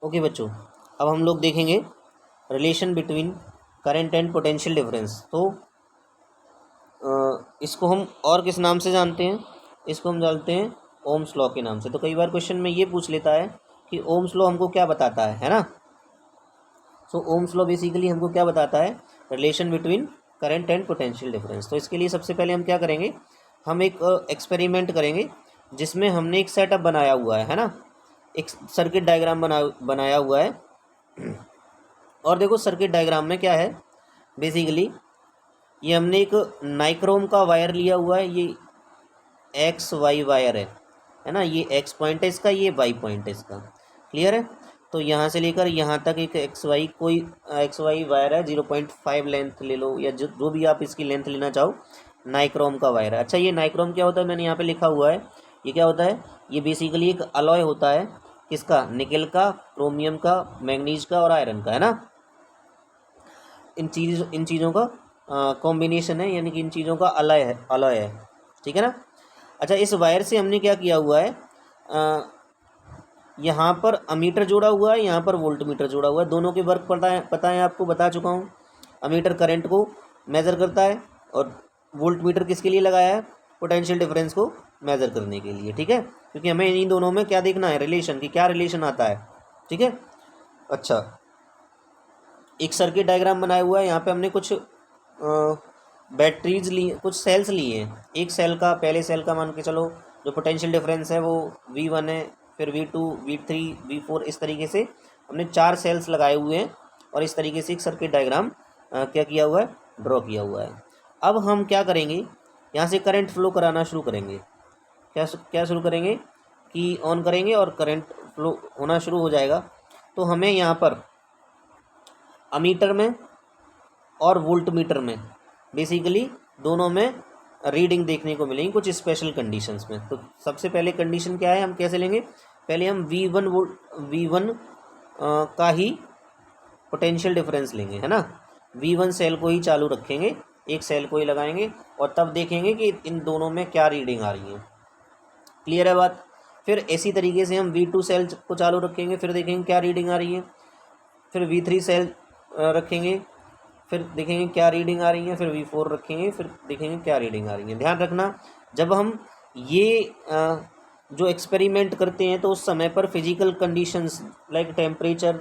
Okay बच्चों, अब हम लोग देखेंगे relation between current and potential difference. तो इसको हम और किस नाम से जानते हैं? इसको हम जानते हैं ओम्स लॉ के नाम से। तो कई बार क्वेश्चन में ये पूछ लेता है कि ओम्स लॉ हमको क्या बताता है ना। सो ओम्स लॉ बेसिकली हमको क्या बताता है? Relation between current and potential difference. तो इसके लिए सबसे पहले हम क्या करेंगे, हम एक एक्सपेरिमेंट करेंगे जिसमें हमने एक सेटअप बनाया हुआ है ना, एक सर्किट डायग्राम बनाया हुआ है। और देखो सर्किट डायग्राम में क्या है, बेसिकली ये हमने एक नाइक्रोम का वायर लिया हुआ है। ये एक्स वाई वायर है ना, ये एक्स पॉइंट है इसका, ये वाई पॉइंट है इसका। क्लियर है? तो यहाँ से लेकर यहाँ तक एक एक्स वाई कोई एक्स वाई वायर है, 0.5 लेंथ ले लो या जो भी आप इसकी लेंथ लेना चाहो, नाइक्रोम का वायर है। अच्छा, ये नाइक्रोम क्या होता है? मैंने यहाँ पे लिखा हुआ है। ये क्या होता है? ये बेसिकली एक अलॉय होता है। किसका? निकेल का, क्रोमियम का, मैग्नीज का और आयरन का, है ना। इन चीज़ों का कॉम्बिनेशन है, यानी कि इन चीज़ों का अलॉय है। ठीक है ना। अच्छा, इस वायर से हमने क्या किया हुआ है, यहाँ पर अमीटर जोड़ा हुआ है, यहाँ पर वोल्ट मीटर जोड़ा हुआ है। दोनों के वर्क पता है आपको, बता चुका हूँ। अमीटर करंट को मेज़र करता है और वोल्ट मीटर किसके लिए लगाया है? पोटेंशियल डिफरेंस को मेज़र करने के लिए। ठीक है, क्योंकि हमें इन दोनों में क्या देखना है, रिलेशन की क्या रिलेशन आता है। ठीक है। अच्छा, एक सर्किट डायग्राम बनाया हुआ है। यहाँ पे हमने कुछ बैटरीज ली, कुछ सेल्स लिए हैं। एक सेल का, पहले सेल का मान के चलो जो पोटेंशियल डिफरेंस है वो V1 है, फिर V2, V3, V4, इस तरीके से हमने 4 सेल्स लगाए हुए हैं और इस तरीके से एक सर्किट डायग्राम क्या किया हुआ है, ड्रॉ किया हुआ है। अब हम क्या करेंगे, यहाँ से करंट फ्लो कराना शुरू करेंगे। क्या शुरू करेंगे कि ऑन करेंगे और करंट फ्लो होना शुरू हो जाएगा। तो हमें यहाँ पर अमीटर में और वोल्ट मीटर में बेसिकली दोनों में रीडिंग देखने को मिलेंगी कुछ स्पेशल कंडीशंस में। तो सबसे पहले कंडीशन क्या है, हम कैसे लेंगे? पहले हम V1 का ही पोटेंशियल डिफरेंस लेंगे, है ना। V1 सेल को ही चालू रखेंगे, एक सेल को ही लगाएंगे और तब देखेंगे कि इन दोनों में क्या रीडिंग आ रही है। क्लियर है बात? फिर इसी तरीके से हम V2 सेल को चालू रखेंगे, फिर देखेंगे क्या रीडिंग आ रही है। फिर V3 सेल रखेंगे, फिर देखेंगे क्या रीडिंग आ रही है। फिर V4 रखेंगे, फिर देखेंगे क्या रीडिंग आ रही है। ध्यान रखना, जब हम ये जो एक्सपेरिमेंट करते हैं तो उस समय पर physical conditions like temperature,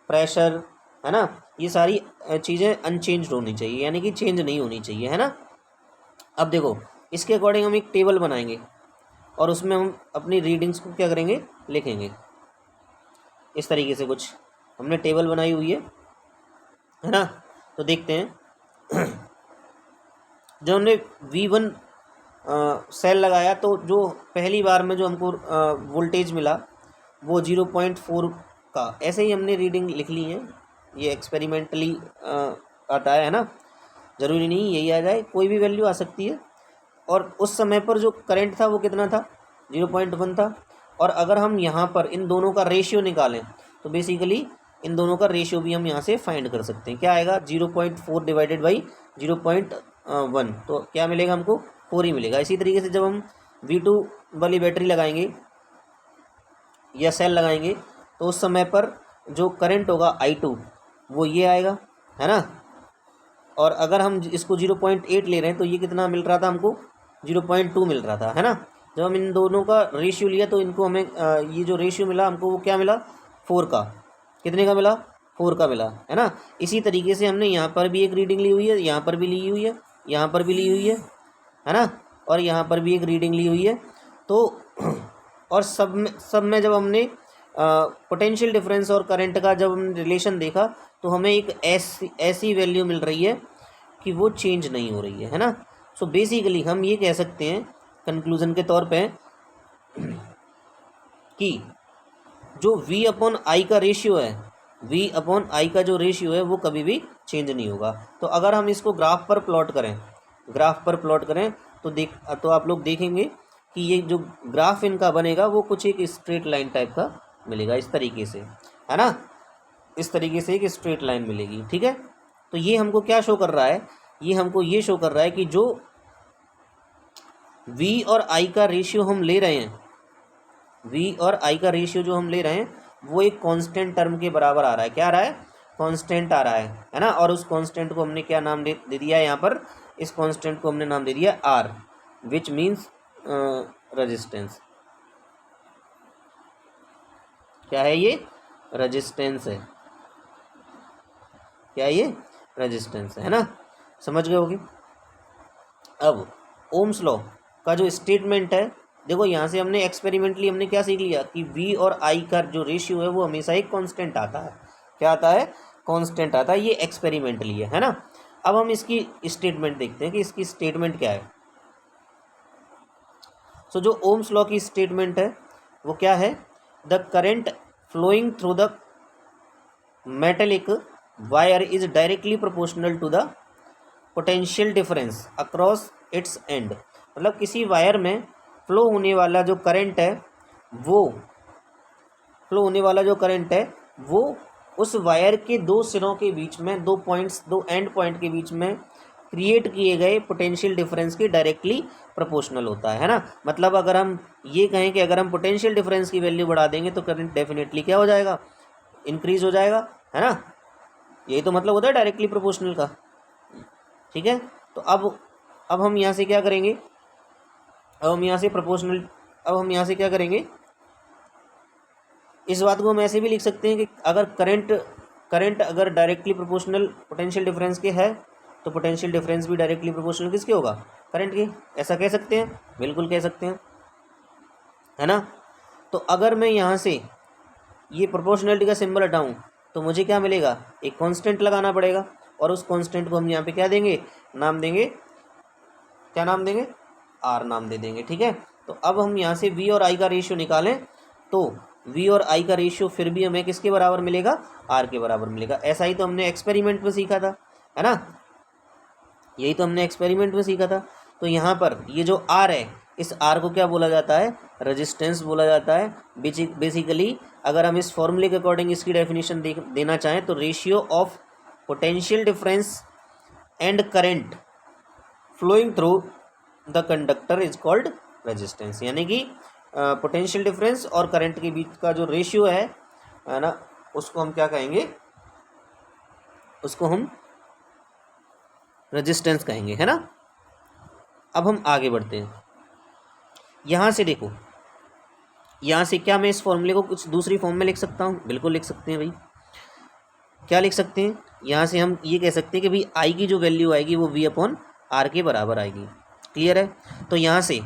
pressure, है ना, ये सारी चीज़ें अनचेंज होनी चाहिए, यानी कि चेंज नहीं होनी चाहिए, है ना। अब देखो, इसके अकॉर्डिंग हम एक टेबल बनाएंगे और उसमें हम अपनी रीडिंग्स को क्या करेंगे, लिखेंगे। इस तरीके से कुछ हमने टेबल बनाई हुई है ना। तो देखते हैं जब हमने V1 सेल लगाया तो जो पहली बार में जो हमको वोल्टेज मिला वो 0.4 का, ऐसे ही हमने रीडिंग लिख ली है। ये एक्सपेरिमेंटली आता है ना, ज़रूरी नहीं यही आ जाए, कोई भी वैल्यू आ सकती है। और उस समय पर जो करंट था वो कितना था, 0.1 था। और अगर हम यहाँ पर इन दोनों का रेशियो निकालें तो बेसिकली इन दोनों का रेशियो भी हम यहाँ से फाइंड कर सकते हैं। क्या आएगा, 0.4 डिवाइडेड बाई 0.1, तो क्या मिलेगा हमको, 4 ही मिलेगा। इसी तरीके से जब हम V2 वाली बैटरी लगाएंगे या सेल लगाएंगे तो उस समय पर जो करंट होगा I2 वो ये आएगा, है ना। और अगर हम इसको 0.8 ले रहे हैं तो ये कितना मिल रहा था हमको, 0.2 मिल रहा था, है ना। जब हम इन दोनों का रेशियो लिया तो इनको हमें ये जो रेशियो मिला हमको वो क्या मिला, 4 का। कितने का मिला, 4 का मिला, है ना। इसी तरीके से हमने यहाँ पर भी एक रीडिंग ली हुई है, यहाँ पर भी ली हुई है, यहाँ पर भी ली हुई है ना, और यहाँ पर भी एक रीडिंग ली हुई है। तो और सब में जब हमने पोटेंशियल डिफरेंस और करंट का जब हमने रिलेशन देखा तो हमें एक ऐसी वैल्यू मिल रही है कि वो चेंज नहीं हो रही है ना। सो बेसिकली हम ये कह सकते हैं कंक्लूजन के तौर पे कि जो V/I का रेशियो है, V/I का जो रेशियो है वो कभी भी चेंज नहीं होगा। तो अगर हम इसको ग्राफ पर प्लॉट करें तो आप लोग देखेंगे कि ये जो ग्राफ इनका बनेगा वो कुछ एक स्ट्रेट लाइन टाइप का मिलेगा, इस तरीके से, है ना। इस तरीके से एक स्ट्रेट लाइन मिलेगी। ठीक है, तो ये हमको क्या शो कर रहा है, ये हमको ये शो कर रहा है कि जो V और I का रेशियो हम ले रहे हैं, V और I का रेशियो जो हम ले रहे हैं वो एक कांस्टेंट टर्म के बराबर आ रहा है। क्या आ रहा है? कांस्टेंट आ रहा है ना। और उस कांस्टेंट को हमने क्या नाम दे दिया है यहाँ पर? इस कांस्टेंट को हमने नाम दे दिया आर, विच मीन्स रेजिस्टेंस। क्या है ये? रेजिस्टेंस है। क्या है ये? रेजिस्टेंस है ना। समझ गए होगे। अब ओम्स लॉ का जो स्टेटमेंट है, देखो यहाँ से हमने एक्सपेरिमेंटली हमने क्या सीख लिया कि V और I का जो रेशियो है वो हमेशा एक कांस्टेंट आता है। क्या आता है? कांस्टेंट आता है। ये एक्सपेरिमेंटली है ना। अब हम इसकी स्टेटमेंट देखते हैं कि इसकी स्टेटमेंट क्या है। सो जो ओम्स लॉ की स्टेटमेंट है वो क्या है? The current flowing through the metallic wire is directly proportional to the potential difference across its end. मतलब किसी वायर में फ्लो होने वाला जो करंट है वो उस वायर के दो सिरों के बीच में, दो एंड पॉइंट के बीच में क्रिएट किए गए पोटेंशियल डिफरेंस के डायरेक्टली प्रोपोर्शनल होता है ना। मतलब अगर हम ये कहें कि अगर हम पोटेंशियल डिफरेंस की वैल्यू बढ़ा देंगे तो करंट डेफिनेटली क्या हो जाएगा? इंक्रीज हो जाएगा, है ना। यही तो मतलब होता है डायरेक्टली प्रोपोर्शनल का। ठीक है। तो अब हम यहाँ से क्या करेंगे? अब हम यहाँ से क्या करेंगे? इस बात को हम ऐसे भी लिख सकते हैं कि अगर करंट अगर डायरेक्टली प्रोपोर्शनल पोटेंशियल डिफरेंस के है तो पोटेंशियल डिफरेंस भी डायरेक्टली प्रोपोर्शनल किसके होगा? करंट के। ऐसा कह सकते हैं? बिल्कुल कह सकते हैं, है ना। तो अगर मैं यहाँ से ये प्रोपोर्शनलिटी का सिंबल हटाऊँ तो मुझे क्या मिलेगा? एक कांस्टेंट लगाना पड़ेगा। और उस कांस्टेंट को हम यहाँ पे क्या देंगे? नाम देंगे, क्या नाम देंगे? आर नाम दे देंगे। ठीक है। तो अब हम यहाँ से V और I का रेशियो निकालें तो V और I का रेशियो फिर भी हमें किसके बराबर मिलेगा? R के बराबर मिलेगा। ऐसा ही तो हमने एक्सपेरिमेंट में सीखा था, है ना। यही तो हमने एक्सपेरिमेंट में सीखा था। तो यहाँ पर ये जो R है, इस R को क्या बोला जाता है? रेजिस्टेंस बोला जाता है। बेसिकली अगर हम इस फॉर्मूले के अकॉर्डिंग इसकी डेफिनेशन देना चाहें तो ratio of potential difference and current flowing through the conductor is called resistance. यानी कि पोटेंशियल डिफरेंस और करंट के बीच का जो रेशियो है ना, उसको हम क्या कहेंगे? उसको हम रेजिस्टेंस कहेंगे, है ना। अब हम आगे बढ़ते हैं। यहाँ से देखो, यहाँ से क्या मैं इस फॉर्मूले को कुछ दूसरी फॉर्म में लिख सकता हूँ? बिल्कुल लिख सकते हैं भाई। क्या लिख सकते हैं? यहाँ से हम ये कह सकते हैं कि भाई आई की जो वैल्यू आएगी वो V अपॉन आर के बराबर आएगी। क्लियर है। तो यहाँ से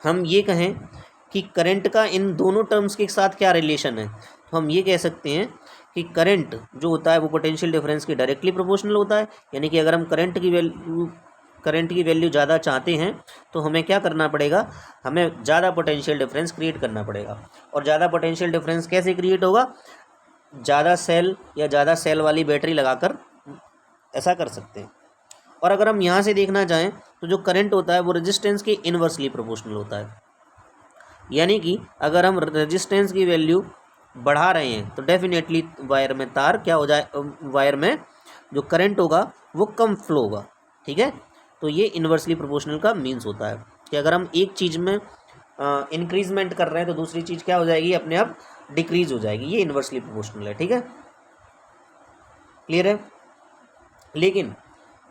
हम ये कहें कि करंट का इन दोनों टर्म्स के साथ क्या रिलेशन है, तो हम ये कह सकते हैं कि करंट जो होता है वो पोटेंशियल डिफरेंस के डायरेक्टली प्रोपोर्शनल होता है। यानी कि अगर हम करंट की वैल्यू ज़्यादा चाहते हैं तो हमें क्या करना पड़ेगा? हमें ज़्यादा पोटेंशियल डिफरेंस क्रिएट करना पड़ेगा। और ज़्यादा पोटेंशियल डिफरेंस कैसे क्रिएट होगा? ज़्यादा सेल वाली बैटरी लगाकर ऐसा कर सकते हैं। और अगर हम यहाँ से देखना चाहें तो जो करंट होता है वो रेजिस्टेंस के इन्वर्सली प्रोपोर्शनल होता है। यानी कि अगर हम रेजिस्टेंस की वैल्यू बढ़ा रहे हैं तो डेफिनेटली वायर में जो करंट होगा वो कम फ्लो होगा। ठीक है। तो ये इन्वर्सली प्रोपोर्शनल का मीन्स होता है कि अगर हम एक चीज़ में इंक्रीजमेंट कर रहे हैं तो दूसरी चीज़ क्या हो जाएगी? अपने आप डिक्रीज हो जाएगी। ये इन्वर्सली प्रोपोर्शनल है। ठीक है। क्लियर है। लेकिन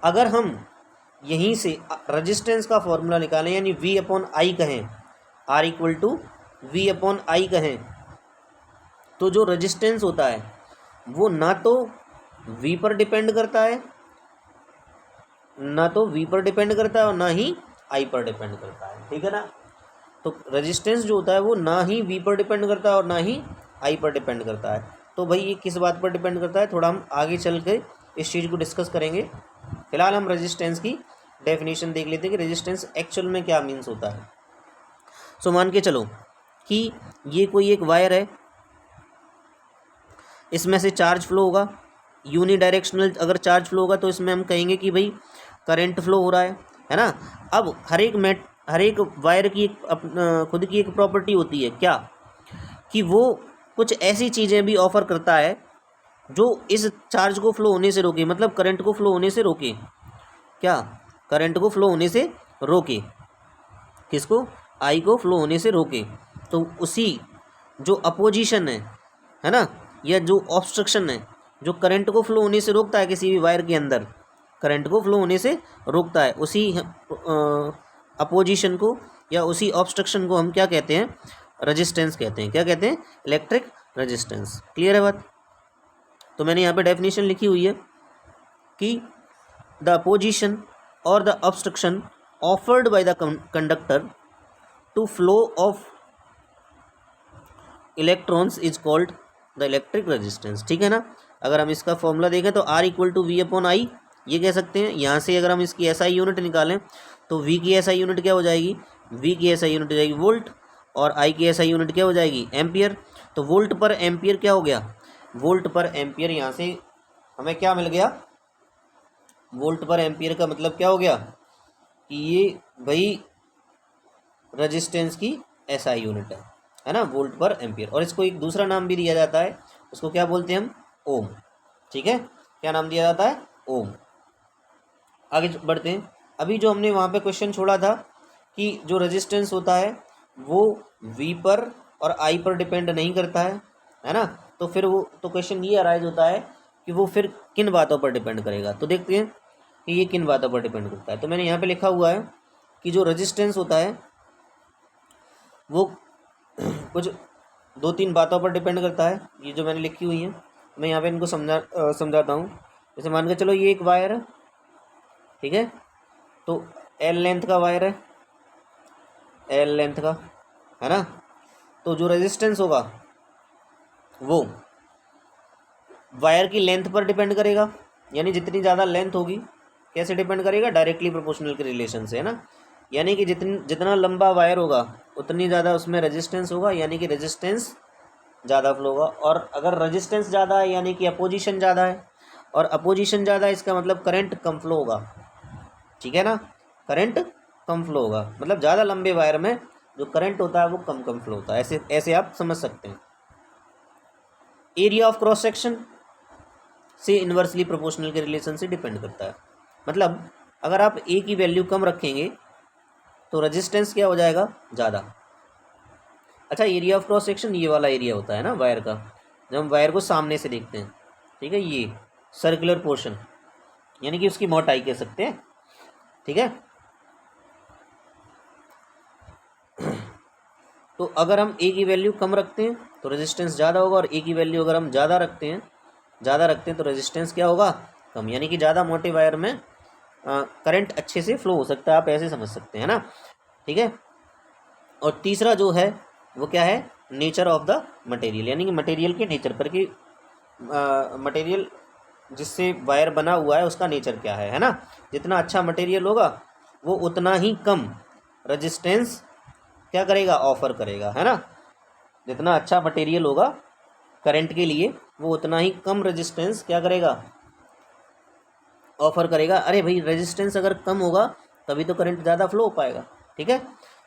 अगर हम यहीं से रेजिस्टेंस का फॉर्मूला निकालें, यानी V अपॉन आई कहें, R equal to V upon I कहें, तो जो रेजिस्टेंस होता है वो ना तो V पर डिपेंड करता है और ना ही I पर डिपेंड करता है। ठीक है ना। तो रेजिस्टेंस जो होता है वो ना ही V पर डिपेंड करता है और ना ही I पर डिपेंड करता है। तो भाई ये किस बात पर डिपेंड करता है? थोड़ा हम आगे चल के इस चीज़ को डिस्कस करेंगे। फिलहाल हम रेजिस्टेंस की डेफिनेशन देख लेते हैं कि रेजिस्टेंस एक्चुअल में क्या मीन्स होता है। सो मान के चलो कि ये कोई एक वायर है, इसमें से चार्ज फ्लो होगा, यूनिडायरेक्शनल अगर चार्ज फ्लो होगा तो इसमें हम कहेंगे कि भाई करंट फ्लो हो रहा है ना। अब हर एक वायर की खुद की एक प्रॉपर्टी होती है, क्या? कि वो कुछ ऐसी चीज़ें भी ऑफर करता है जो इस चार्ज को फ्लो होने से रोके, मतलब करंट को फ्लो होने से रोके। क्या? करंट को फ्लो होने से रोके। किसको? आई को फ्लो होने से रोके। तो उसी जो अपोजिशन है ना, या जो ऑब्स्ट्रक्शन है, जो करंट को फ्लो होने से रोकता है, किसी भी वायर के अंदर करंट को फ्लो होने से रोकता है, उसी अपोजिशन को या उसी ऑब्स्ट्रक्शन को हम क्या कहते हैं, रेजिस्टेंस कहते हैं। क्या कहते हैं? Electric resistance. क्लियर है बात? तो मैंने यहाँ पे डेफिनेशन लिखी हुई है कि द अपोजिशन और the obstruction offered by the conductor to flow of electrons is called the electric resistance. ठीक है ना? अगर हम इसका फॉर्मूला देखें तो R = V/I ये कह सकते हैं। यहाँ से अगर हम इसकी SI यूनिट निकालें तो V की SI यूनिट क्या हो जाएगी? V की SI यूनिट हो जाएगी वोल्ट, और I की SI यूनिट क्या हो जाएगी? एम्पियर। तो वोल्ट पर एम्पियर क्या हो गया? वोल्ट पर एम्पियर, यहाँ से हमें क्या मिल गया? वोल्ट पर एम्पियर का मतलब क्या हो गया कि ये भाई रेजिस्टेंस की SI यूनिट है ना, वोल्ट पर एम्पियर। और इसको एक दूसरा नाम भी दिया जाता है, उसको क्या बोलते हैं हम? ओम। ठीक है, क्या नाम दिया जाता है? ओम। आगे बढ़ते हैं। अभी जो हमने वहाँ पे क्वेश्चन छोड़ा था कि जो रेजिस्टेंस होता है वो V पर और I पर डिपेंड नहीं करता है ना, तो फिर वो तो क्वेश्चन ये अराइज होता है कि वो फिर किन बातों पर डिपेंड करेगा। तो देखते हैं कि ये किन बातों पर डिपेंड करता है। तो मैंने यहाँ पे लिखा हुआ है कि जो रेजिस्टेंस होता है वो कुछ 2-3 बातों पर डिपेंड करता है। ये जो मैंने लिखी हुई है मैं यहाँ पे इनको समझाता हूँ। जैसे मान के चलो ये एक वायर है, ठीक है, तो L लेंथ का वायर है, L लेंथ का, है ना। तो जो रेजिस्टेंस होगा वो वायर की लेंथ पर डिपेंड करेगा, यानी जितनी ज़्यादा लेंथ होगी, कैसे डिपेंड करेगा? डायरेक्टली प्रोपोर्शनल के रिलेशन से, है ना। यानी कि जितना लंबा वायर होगा उतनी ज़्यादा उसमें रेजिस्टेंस होगा, यानी कि रेजिस्टेंस ज़्यादा फ्लो होगा। और अगर रेजिस्टेंस ज़्यादा है यानी कि अपोजिशन ज़्यादा है, और अपोजिशन ज़्यादा है इसका मतलब करंट कम फ्लो होगा। ठीक है ना, करंट कम फ्लो होगा, मतलब ज़्यादा लंबे वायर में जो करंट होता है वो कम फ्लो होता है। ऐसे आप समझ सकते हैं। एरिया ऑफ क्रॉस सेक्शन से इन्वर्सली प्रोपोर्शनल के रिलेशन से डिपेंड करता है। मतलब अगर आप ए की वैल्यू कम रखेंगे तो रेजिस्टेंस क्या हो जाएगा? ज़्यादा। अच्छा, एरिया ऑफ क्रॉस सेक्शन ये वाला एरिया होता है ना वायर का, जब हम वायर को सामने से देखते हैं, ठीक है, ये सर्कुलर पोर्शन, यानी कि उसकी मोटाई कह सकते हैं। ठीक है, तो अगर हम ए की वैल्यू कम रखते हैं तो रेजिस्टेंस ज़्यादा होगा, और ए की वैल्यू अगर हम ज़्यादा रखते हैं तो रेजिस्टेंस क्या होगा? कम। यानी कि ज़्यादा मोटे वायर में करंट अच्छे से फ्लो हो सकता है, आप ऐसे समझ सकते हैं ना। ठीक है, और तीसरा जो है वो क्या है? नेचर ऑफ द मटेरियल, यानी कि मटेरियल के नेचर पर, कि मटेरियल जिससे वायर बना हुआ है उसका नेचर क्या है ना। जितना अच्छा मटेरियल होगा वो उतना ही कम रेजिस्टेंस क्या करेगा? ऑफर करेगा, है ना। जितना अच्छा मटेरियल होगा करंट के लिए वो उतना ही कम रेजिस्टेंस क्या करेगा? ऑफर करेगा। अरे भाई, रेजिस्टेंस अगर कम होगा तभी तो करंट ज़्यादा फ्लो हो पाएगा। ठीक है,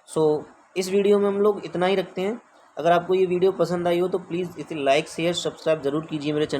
सो इस वीडियो में हम लोग इतना ही रखते हैं। अगर आपको ये वीडियो पसंद आई हो तो प्लीज़ इसे लाइक शेयर सब्सक्राइब ज़रूर कीजिए मेरे चैनल।